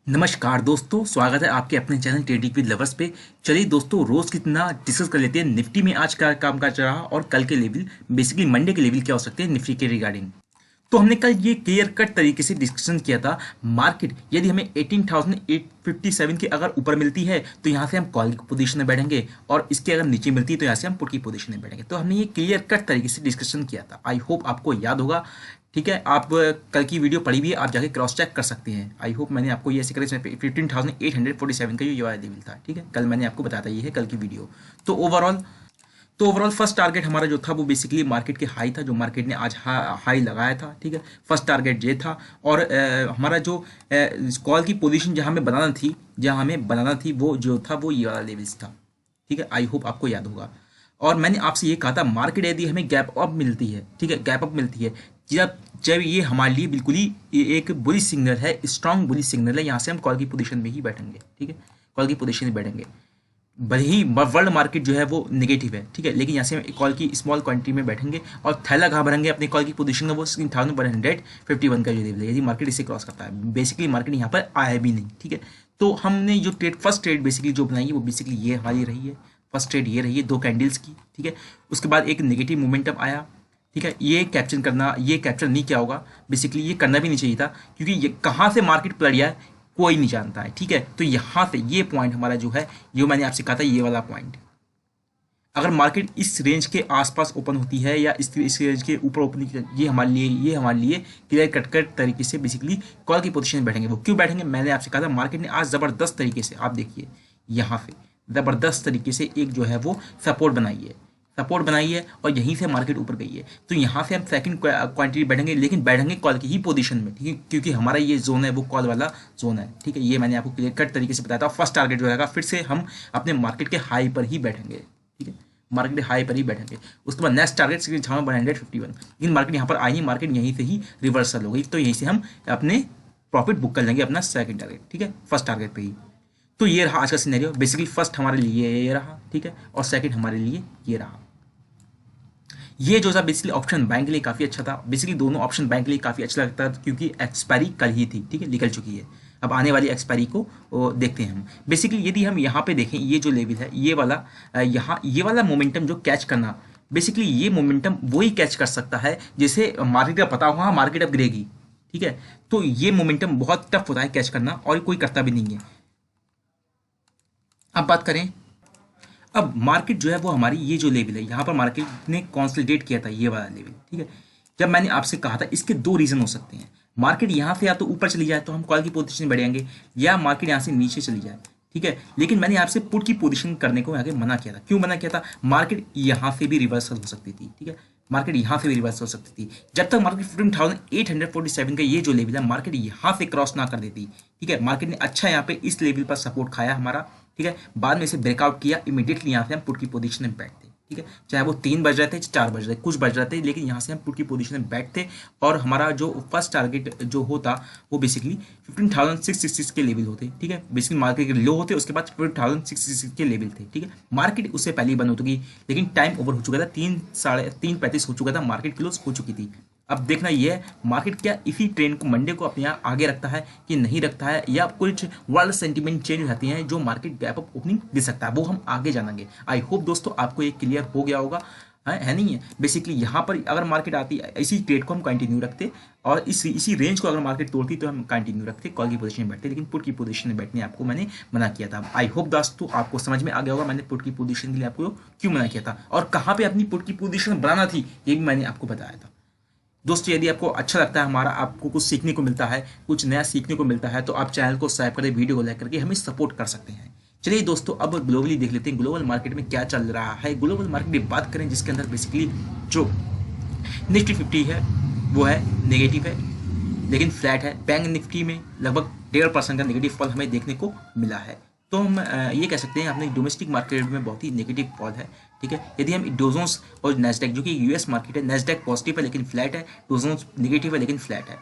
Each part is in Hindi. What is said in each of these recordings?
नमस्कार दोस्तों, स्वागत है आपके अपने चैनल ट्रेडिंग विद लवर्स पे। चलिए दोस्तों, रोज कितना डिस्कस कर लेते हैं निफ्टी में आज का काम काज रहा और कल के लेवल, बेसिकली मंडे के लेवल क्या हो सकते हैं निफ्टी के रिगार्डिंग। तो हमने कल ये क्लियर कट तरीके से डिस्कशन किया था। मार्केट यदि हमें 18,857 के अगर ऊपर मिलती है तो यहाँ से हम कॉल की पोजीशन में बैठेंगे, और इसके अगर नीचे मिलती है तो यहाँ से हम पुट की पोजीशन में बैठेंगे। तो हमने ये क्लियर कट तरीके से डिस्कशन किया था। आई होप आपको याद होगा। ठीक है, आप कल की वीडियो पढ़ी हुई है, आप जाके क्रॉस चेक कर सकते हैं। आई होप मैंने आपको ये ऐसे करें 15,847 का ये लेवल था। ठीक है, कल मैंने आपको बताया ये है कल की वीडियो। तो ओवरऑल फर्स्ट टारगेट हमारा जो था वो बेसिकली मार्केट के हाई था, जो मार्केट ने आज हाई लगाया था। ठीक है, फर्स्ट टारगेट ये था। और हमारा जो कॉल की पोजीशन जहां हमें बनाना थी वो जो था वो ये वाला लेवल्स था। ठीक है, आई होप आपको याद होगा। और मैंने आपसे ये कहा था, मार्केट यदि हमें गैप अप मिलती है, ठीक है, गैप अप मिलती है, जब जब ये हमारे लिए बिल्कुल ही एक बुली सिग्नल है, स्ट्रांग बुली सिग्नल है, यहाँ से हम कॉल की पोजीशन में ही बैठेंगे। ठीक है, कॉल की पोजीशन में बैठेंगे। भले ही वर्ल्ड मार्केट जो है वो नेगेटिव है, ठीक है, लेकिन यहाँ से हम कॉल की स्मॉल क्वांटिटी में बैठेंगे। और थैला कहाँ भरेंगे अपने कॉल की पोजीशन में, वो 3151 का जो लेवल है, यदि मार्केट इसे क्रॉस करता है। बेसिकली मार्केट यहाँ पर आया भी नहीं। ठीक है, तो हमने जो फर्स्ट ट्रेड बेसिकली जो बनाई है वो बेसिकली ये हमारी रही है। फर्स्ट ट्रेड ये रही है 2 कैंडल्स की। ठीक है, उसके बाद एक नेगेटिव मोमेंटम आया। ठीक है, ये कैप्चर नहीं किया होगा, बेसिकली ये करना भी नहीं चाहिए था, क्योंकि ये कहाँ से मार्केट पलट गया है कोई नहीं जानता है। ठीक है, तो यहाँ से ये पॉइंट हमारा जो है, जो मैंने आपसे कहा था ये वाला पॉइंट, अगर मार्केट इस रेंज के आसपास ओपन होती है या इस रेंज के ऊपर ओपन, ये हमारे लिए क्लियर कट तरीके से बेसिकली कॉल की पोजीशन में बैठेंगे। वो क्यों बैठेंगे, मैंने आपसे कहा था मार्केट ने आज ज़बरदस्त तरीके से, आप देखिए यहाँ पे ज़बरदस्त तरीके से एक जो है वो सपोर्ट बनाई है और यहीं से मार्केट ऊपर गई है। तो यहाँ से हम सेकंड क्वांटिटी बैठेंगे, लेकिन बैठेंगे कॉल की ही पोजीशन में। ठीक है, क्योंकि हमारा ये जोन है वो कॉल वाला जोन है। ठीक है, ये मैंने आपको क्लियर कट तरीके से बताया था। फर्स्ट टारगेट जो रहेगा फिर से हम अपने मार्केट के हाई पर ही बैठेंगे। ठीक है, मार्केट के हाई पर ही बैठेंगे। उसके बाद नेक्स्ट टारगेट 151, लेकिन मार्केट यहाँ पर आई, मार्केट यहीं से ही रिवर्सल हो गई, तो यहीं से हम अपने प्रॉफिट बुक कर लेंगे अपना सेकंड टारगेट। ठीक है, फर्स्ट टारगेट पे ही। तो ये रहा आज का सिनेरियो। बेसिकली फर्स्ट हमारे लिए ये रहा, ठीक है, और सेकंड हमारे लिए ये रहा। ये जो था बेसिकली ऑप्शन बैंक के लिए काफ़ी अच्छा था। बेसिकली दोनों ऑप्शन बैंक के लिए काफ़ी अच्छा लगता है, क्योंकि एक्सपायरी कल ही थी। ठीक है, निकल चुकी है। अब आने वाली एक्सपायरी को देखते हैं हम। बेसिकली यदि हम यहाँ पे देखें, ये जो लेवल है ये वाला, यहाँ ये वाला मोमेंटम जो कैच करना, बेसिकली ये मोमेंटम वही कैच कर सकता है जिसे मार्केट का पता हुआ मार्केट अब गिरेगी। ठीक है, तो ये मोमेंटम बहुत टफ होता है कैच करना, और कोई करता भी नहीं है। अब बात करें, अब मार्केट जो है वो हमारी ये जो लेवल है, यहाँ पर मार्केट ने कॉन्सोलिडेट किया था ये वाला लेवल। ठीक है, जब मैंने आपसे कहा था इसके 2 रीजन हो सकते हैं। मार्केट यहाँ से या तो ऊपर चली जाए तो हम कॉल की पोजीशन में बढ़ेंगे, या मार्केट यहाँ से नीचे चली जाए। ठीक है, लेकिन मैंने आपसे पुट की पोजीशन करने को आगे मना किया था। क्यों मना किया था, मार्केट यहाँ से भी रिवर्सल हो सकती थी। ठीक है, मार्केट यहाँ से भी रिवर्स हो सकती थी। जब तक मार्केट 15,847 का ये जो लेवल है मार्केट यहाँ से क्रॉस ना कर देती। ठीक है, मार्केट ने अच्छा यहाँ पे इस लेवल पर सपोर्ट खाया हमारा। ठीक है, बाद में इसे ब्रेकआउट किया, इमीडिएटली यहाँ से हम पुट की पोजीशन में बैठते। ठीक है, चाहे वो 3 बज रहे थे 4 बज रहे थे, कुछ बज रहे थे, लेकिन यहाँ से हम पुट की पोजीशन में बैठते। और हमारा जो फर्स्ट टारगेट जो होता वो बेसिकली 15,666 के लेवल होते। ठीक है, बेसिकली मार्केट के लो होते, उसके बाद 15,666 के लेवल थे। ठीक है, मार्केट उससे पहले ही बंद हो चुकी, लेकिन टाइम ओवर हो चुका था, 3:35 हो चुका था, मार्केट क्लोज हो चुकी थी। अब देखना यह है मार्केट क्या इसी ट्रेंड को मंडे को अपने यहाँ आगे रखता है कि नहीं रखता है, या कुछ वर्ल्ड सेंटीमेंट चेंज हो जाती हैं जो मार्केट गैप अप ओपनिंग दे सकता है, वो हम आगे जानेंगे। आई होप दोस्तों आपको ये क्लियर हो गया होगा, है नहीं है। बेसिकली यहाँ पर अगर मार्केट आती है, इसी ट्रेड को हम कंटिन्यू रखते, और इसी रेंज को अगर मार्केट तोड़ती तो हम कंटिन्यू रखते, कॉल की पोजीशन में बैठते, लेकिन पुट की पोजीशन में बैठने आपको मैंने मना किया था। आई होप दोस्तों आपको समझ में आ गया होगा मैंने पुट की पोजीशन के लिए आपको क्यों मना किया था, और कहाँ पे अपनी पुट की पोजीशन बनाना थी ये भी मैंने आपको बताया था। दोस्तों यदि आपको अच्छा लगता है हमारा, आपको कुछ सीखने को मिलता है, कुछ नया सीखने को मिलता है, तो आप चैनल को सब्सक्राइब करें, वीडियो को लाइक करके हमें सपोर्ट कर सकते हैं। चलिए दोस्तों, अब ग्लोबली देख लेते हैं ग्लोबल मार्केट में क्या चल रहा है। ग्लोबल मार्केट की बात करें जिसके अंदर बेसिकली जो निफ्टी 50 है वो है नेगेटिव है, लेकिन फ्लैट है। बैंक निफ्टी में लगभग 1.5% का नेगेटिव फॉल हमें देखने को मिला है। तो हम ये कह सकते हैं अपने डोमेस्टिक मार्केट में बहुत ही नेगेटिव फॉल है। ठीक है, यदि हम डोजोन्स और नेस्डैक जो कि यूएस मार्केट है, नेस्डैक पॉजिटिव है लेकिन फ्लैट है, डोजोन्स नेगेटिव है लेकिन फ्लैट है।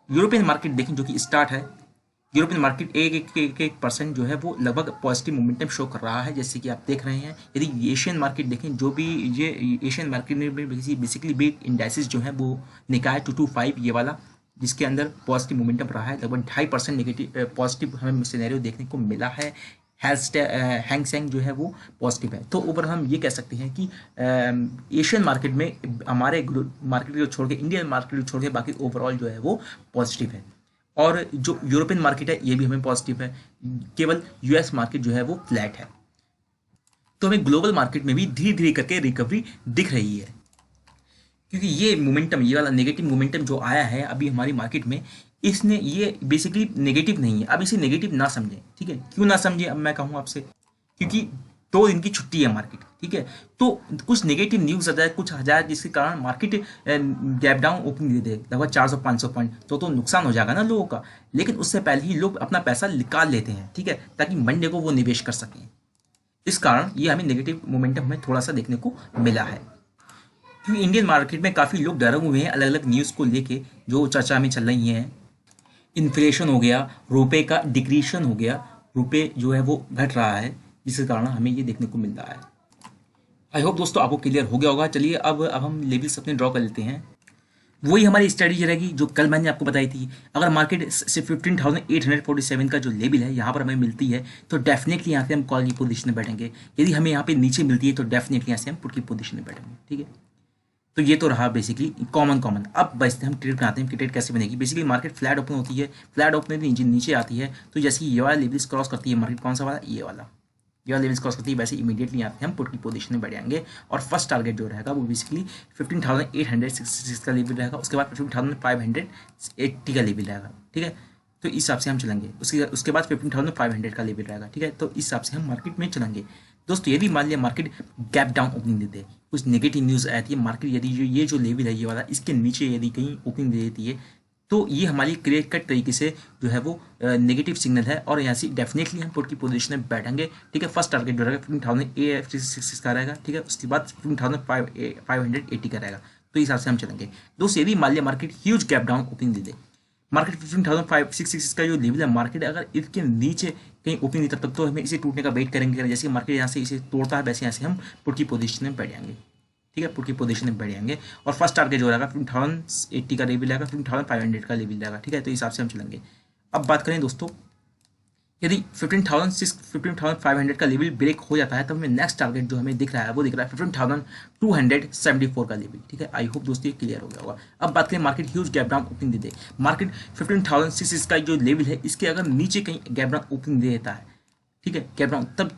यूरोपियन मार्केट देखें जो कि स्टार्ट है, यूरोपियन मार्केट एक परसेंट जो है वो लगभग पॉजिटिव मोमेंटम शो कर रहा है, जैसे कि आप देख रहे हैं। यदि एशियन मार्केट देखें, जो भी ये एशियन मार्केट में बेसिकली बिग इंडाइसिस जो है वो निकाय 225 ये वाला, जिसके अंदर पॉजिटिव मोमेंटम रहा है, लगभग 2.5% नेगेटिव पॉजिटिव हमें सिनेरियो देखने को मिला है। हैंग सेंग जो है वो पॉजिटिव है। तो ऊपर हम ये कह सकते हैं कि एशियन मार्केट में हमारे मार्केट को छोड़ के, इंडियन मार्केट को छोड़ के बाकी ओवरऑल जो है वो पॉजिटिव है। और जो यूरोपियन मार्केट है ये भी हमें पॉजिटिव है, केवल यूएस मार्केट जो है वो फ्लैट है। तो हमें ग्लोबल मार्केट में भी धीरे धीरे करके रिकवरी दिख रही है, क्योंकि ये मोमेंटम, ये वाला नेगेटिव मोमेंटम जो आया है अभी हमारी मार्केट में, इसने ये बेसिकली नेगेटिव नहीं है। अब इसे नेगेटिव ना समझें, ठीक है। क्यों ना समझें, अब मैं कहूँ आपसे, क्योंकि 2 दिन की छुट्टी है मार्केट, ठीक है। तो कुछ नेगेटिव न्यूज़ आ जाए, कुछ आ जाए जिसके कारण मार्केट गैप डाउन ओपनिंग दे दे लगभग 400-500 पॉइंट, तो नुकसान हो जाएगा ना लोगों का। लेकिन उससे पहले ही लोग अपना पैसा निकाल लेते हैं, ठीक है, ताकि मंडे को वो निवेश कर सकें। इस कारण ये हमें नेगेटिव मोमेंटम में थोड़ा सा देखने को मिला है, क्योंकि इंडियन मार्केट में काफ़ी लोग डरे हुए हैं अलग अलग न्यूज़ को लेके जो चर्चा में चल रही हैं। इन्फ्लेशन हो गया, रुपए का डिक्रीशन हो गया, रुपए जो है वो घट रहा है, जिसके कारण हमें ये देखने को मिल रहा है। आई होप दोस्तों आपको क्लियर हो गया होगा। चलिए अब हम लेवल्स अपने ड्रॉ कर लेते हैं। वही हमारी स्ट्रेटजी रहेगी जो कल मैंने आपको बताई थी। अगर मार्केट से 15,847 का जो लेवल है यहाँ पर हमें मिलती है तो डेफिनेटली यहाँ से हम कॉल की पोजीशन में बैठेंगे। यदि हमें यहाँ पे नीचे मिलती है तो डेफिनेटली यहाँ से हम पुट की पोजीशन में बैठेंगे, ठीक है। तो ये तो रहा बेसिकली कॉमन। अब बचते हम ट्रेड बनाते हैं कि ट्रेड कैसे बनेगी। बेसिकली मार्केट फ्लैट ओपन होती है, फ्लैट ओपन नीचे आती है, तो जैसे ये वाला लेवल्स क्रॉस करती है मार्केट, कौन सा वाला, ये वाला लेवल्स क्रॉस करती है, वैसे इमीडिएटली यहाँ पे हम पुट की पोजीशन में बैठ जाएंगे। और फर्स्ट टारगेट जो रहेगा वो बेसिकली 15,866 का लेवल रहेगा, उसके बाद 15,580 का लेवल रहेगा, ठीक है। तो इस हिसाब से हम चलेंगे। उसके बाद 15,500 का लेवल रहेगा, ठीक है। तो इस हिसाब से हम मार्केट में चलेंगे दोस्तों। यदि मान लिया मार्केट गैप डाउन ओपनिंग देते हैं, कुछ नेगेटिव न्यूज़ आती है, मार्केट यदि ये जो लेवल है ये वाला, इसके नीचे यदि कहीं ओपनिंग दे देती है, तो ये हमारी क्लियर कट तरीके से जो है वो नेगेटिव सिग्नल है, और यहाँ से डेफिनेटली हम पुट की पोजीशन में बैठेंगे, ठीक है। फर्स्ट टारगेट जो रहेगा 15,866 का रहेगा, ठीक है। उसके बाद 15,580 का रहेगा। तो इस हिसाब से हम चलेंगे दोस्तों। यदि मान लिया market huge gap down opening दे दे, मार्केट 15,566 का जो लेवल है, मार्केट अगर इसके नीचे कहीं ओपनिंग नहीं, तब तो हमें इसे टूटने का वेट करेंगे। जैसे मार्केट यहाँ से इसे तोड़ता है वैसे यहाँ से हम पुट की पोजीशन में बैठ जाएंगे, ठीक है। पुट की पोजीशन में बैठ जाएंगे और फर्स्ट टारगेट जो रहेगा 15,080 का लेवल रहेगा, 15,500 का लेवल रहेगा, ठीक है। तो इस हिसाब से हम चलेंगे। अब बात करें दोस्तों, यदि 15,500 का लेवल ब्रेक हो जाता है तब हमें नेक्स्ट टारगेट जो हमें दिख रहा है वो दिख रहा है 15,274 का लेवल, ठीक है। आई होप दोस्तों ये क्लियर हो गया होगा। अब बात करें market huge gap down opening दे दे, मार्केट 15,600 का जो लेवल है इसके अगर नीचे कहीं गैप डाउन ओपनिंग दे देता है, ठीक है, गैप डाउन, तब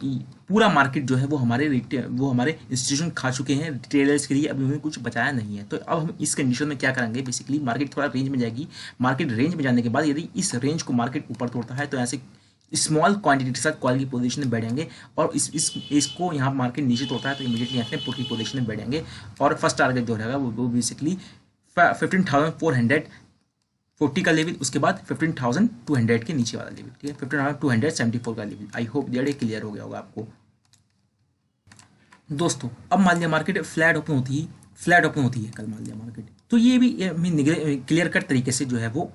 पूरा मार्केट जो है वो हमारे इंस्टीट्यूशन खा चुके हैं। रिटेलर्स के लिए अभी उन्हें कुछ बचाया नहीं है। तो अब हम इस कंडीशन में क्या करेंगे, बेसिकली मार्केट थोड़ा रेंज में जाएगी। मार्केट रेंज में जाने के बाद यदि इस रेंज को मार्केट ऊपर तोड़ता है तो ऐसे स्मॉल क्वांटिटी के साथ कॉल की पोजीशन में बैठेंगे, और इसको यहाँ मार्केट नीचे तोड़ता है तो इमीडिएटली यहाँ से पुट की पोजीशन में बैठेंगे। और फर्स्ट टारगेट जो रहेगा वो बेसिकली 15,440 का लेवल, उसके बाद 15,200 के नीचे वाला लेवल, ठीक है, 15,274 का लेवल। आई होप ये क्लियर हो गया होगा आपको दोस्तों। अब मान लिया मार्केट फ्लैट ओपन होती है कल मान लिया मार्केट, तो ये भी क्लियर कट तरीके से जो है वो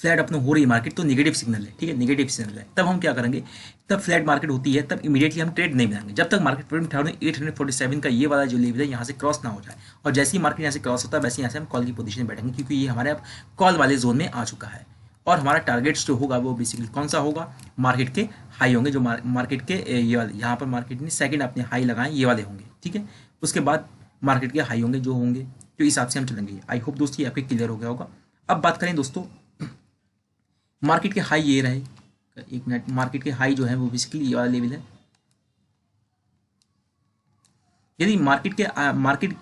फ्लैट अपना हो रही है मार्केट, तो नेगेटिव सिग्नल है, ठीक है, नेगेटिव सिग्नल है। तब हम क्या करेंगे, तब फ्लैट मार्केट होती है तब इमीडिएटली हम ट्रेड नहीं बनाएंगे जब तक मार्केट 15,847 का ये वाला जो लेवल है यहाँ से क्रॉस ना हो जाए। और जैसे ही मार्केट यहाँ से क्रॉस होता है वैसे यहाँ से हम कॉल की पोजीशन में बैठेंगे, क्योंकि ये हमारे अब कॉल वाले जोन में आ चुका है। और हमारा टारगेट्स जो होगा वो बेसिकली कौन सा होगा, मार्केट के हाई होंगे, जो मार्केट के ये वाले यहाँ पर मार्केट ने सेकंड अपने हाई लगाए ये वाले होंगे, ठीक है। उसके बाद मार्केट के हाई होंगे जो होंगे, तो इस हिसाब से हम चलेंगे। आई होप दोस्तों ये आपके क्लियर हो गया होगा। अब बात करें दोस्तों मार्केट के हाई ये रहे, एक मिनट, मार्केट के हाई जो है वो बेसिकली ये वाला लेवल है। यदि मार्केट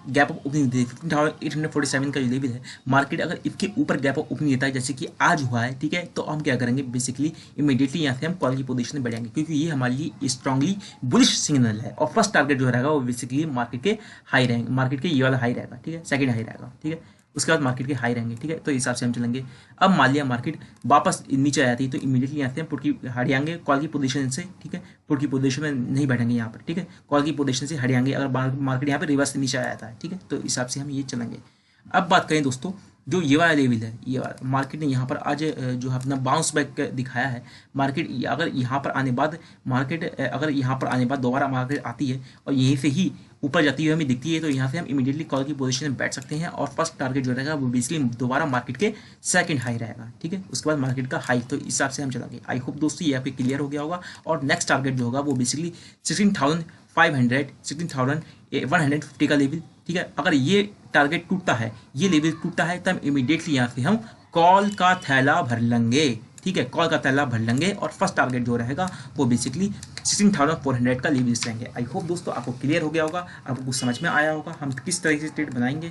गैप ऑफ ओपनिंग दे 15,847 का जो लेवल है, मार्केट अगर इसके ऊपर गैप ऑफ ओपनिंग देता है जैसे कि आज हुआ है, ठीक है, तो हम क्या करेंगे, बेसिकली इमीडिएटली यहाँ से हम कॉल की पोजीशन में बैठेंगे, क्योंकि ये हमारे लिए स्ट्रांगली बुलिश सिग्नल है। और फर्स्ट टारगेट जो रहेगा वो बेसिकली मार्केट के हाई रहेंगे, मार्केट के ये वाला हाई रहेगा, ठीक है, सेकंड हाई रहेगा, ठीक है। उसके बाद मार्केट के हाई रहेंगे, ठीक है। तो इस हिसाब से हम चलेंगे। अब मान लिया मार्केट वापस नीचे आ जाती है तो इमीडिएटली यहाँ से हम पुट की हट जाएंगे कॉल की पोजीशन से, ठीक है। पुट की पोजीशन में नहीं बैठेंगे यहाँ पर, ठीक है, कॉल की पोजीशन से हट जाएंगे अगर मार्केट यहाँ पर रिवर्स नीचे आ जाता है, ठीक है। तो इस हिसाब से हम ये चलेंगे। अब बात करें दोस्तों जो ये वाला लेवल है, ये वाला मार्केट ने यहाँ पर आज जो है अपना बाउंस बैक दिखाया है। मार्केट अगर यहाँ पर आने बाद अगर यहाँ पर आने बाद दोबारा मार्केट आती है और यहीं से ही ऊपर जाती हुई हमें दिखती है, तो यहाँ से हम इमीडिएटली कॉल की पोजीशन में बैठ सकते हैं। और फर्स्ट टारगेट जो रहेगा वो बेसिकली दोबारा मार्केट के सेकंड हाई रहेगा, ठीक है। उसके बाद मार्केट का हाई, तो इस हिसाब से हम चलेंगे। आई होप दोस्तों ये आपके क्लियर हो गया होगा। और नेक्स्ट टारगेट जो होगा वो बेसिकली 16,500 16,150 का लेवल, ठीक है। अगर ये टारगेट टूटता है, ये लेवल टूटता है, तब इमीडिएटली यहाँ से हम कॉल का थैला भर लेंगे, ठीक है। कॉल का थैला भर लेंगे और फर्स्ट टारगेट जो रहेगा वो बेसिकली 16,400 का लेवल रहेंगे। आई होप दोस्तों आपको क्लियर हो गया होगा, आपको कुछ समझ में आया होगा हम किस तरह से ट्रेड बनाएंगे,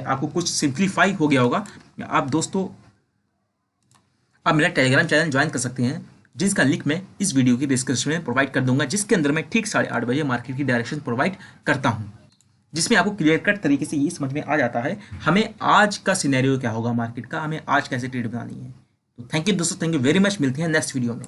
आपको कुछ सिंप्लीफाई हो गया होगा। आप दोस्तों आप मेरा टेलीग्राम चैनल ज्वाइन कर सकते हैं, जिसका लिंक मैं इस वीडियो की डिस्क्रिप्शन में प्रोवाइड कर दूंगा, जिसके अंदर मैं ठीक 8:30 बजे मार्केट की डायरेक्शन प्रोवाइड करता हूं, जिसमें आपको क्लियर कट तरीके से ये समझ में आ जाता है हमें आज का सिनेरियो क्या होगा मार्केट का, हमें आज कैसे ट्रेड बनानी है। तो थैंक यू दोस्तों, थैंक यू वेरी मच। मिलते हैं नेक्स्ट वीडियो में।